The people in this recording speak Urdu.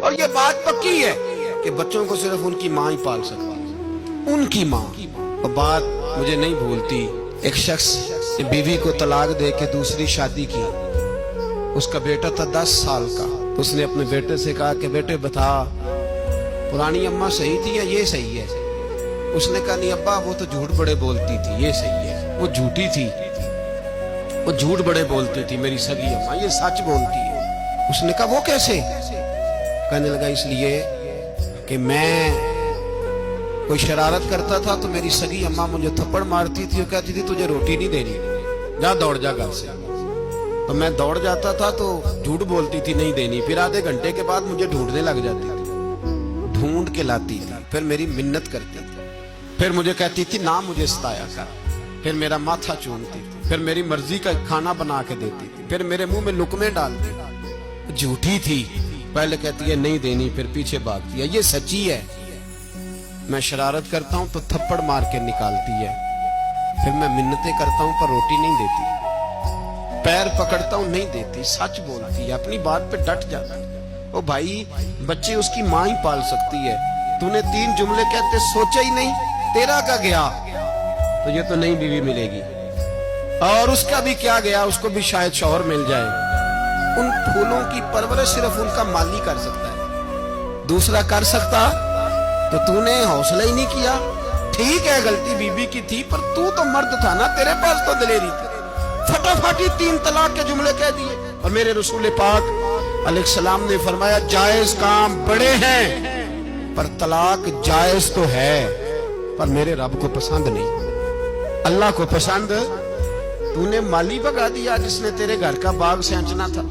اور یہ بات پکی ہے کہ بچوں کو صرف ان کی ماں ہی پال سکتی، ان کی ماں۔ اور بات مجھے نہیں بھولتی، ایک شخص بیوی کو طلاق دے کے دوسری شادی کی، اس کا بیٹا تھا 10 سال کا۔ اس نے اپنے بیٹے سے کہا کہ بیٹے بتا پرانی اماں صحیح تھی یا یہ صحیح ہے؟ اس نے کہا نہیں ابا وہ تو جھوٹ بڑے بولتی تھی، یہ صحیح ہے۔ وہ جھوٹی تھی، وہ جھوٹ بڑے بولتی تھی میری سگی اماں، یہ سچ بولتی ہے۔ اس نے کہا وہ کیسے؟ کہنے لگا اس لیے کہ میں کوئی شرارت کرتا تھا تو میری سگی اماں مجھے تھپڑ مارتی تھی اور کہتی تھی تجھے روٹی نہیں دینی، جا دوڑ جا گھر سے۔ تو میں دوڑ جاتا تھا تو جھوٹ بولتی تھی نہیں دینی، پھر آدھے گھنٹے کے بعد مجھے ڈھونڈنے لگ جاتی تھی، ڈھونڈ کے لاتی تھی، پھر میری منت کرتی تھی، پھر مجھے کہتی تھی نہ مجھے ستایا کر، پھر میرا ماتھا چومتی تھی، پھر میری مرضی کا کھانا بنا کے دیتی تھی، پھر میرے منہ میں لقمے ڈالتی تھی۔ جھوٹی تھی، پہلے کہتی ہے نہیں دینی، پھر پیچھے بھاگتی ہے۔ یہ سچی ہے، میں شرارت کرتا ہوں تو تھپڑ مار کے نکالتی ہے، پھر میں منتیں کرتا ہوں پر روٹی نہیں دیتی، پیر پکڑتا ہوں نہیں دیتی، سچ بولتی ہے، اپنی بات پہ ڈٹ جاتا ہے۔ او بھائی بچے اس کی ماں ہی پال سکتی ہے، تو نے 3 جملے کہتے سوچا ہی نہیں، تیرا کا گیا تو یہ تو نئی بیوی ملے گی، اور اس کا بھی کیا گیا، اس کو بھی شاید شوہر مل جائے۔ ان پھولوں کی پرورش صرف ان کا مالی کر سکتا ہے، دوسرا کر سکتا تو نے حوصلہ ہی نہیں کیا۔ ٹھیک ہے غلطی بیوی کی تھی پر تو مرد تھا نا، تیرے پاس تو دلیری تھی، فٹافٹ 3 طلاق کے جملے کہہ دیے۔ اور میرے رسول پاک علیہ السلام نے فرمایا جائز کام بڑے ہیں پر طلاق جائز تو ہے پر میرے رب کو پسند نہیں، اللہ کو پسند۔ تو نے مالی بگا دیا جس نے تیرے گھر کا باغ سینچنا تھا۔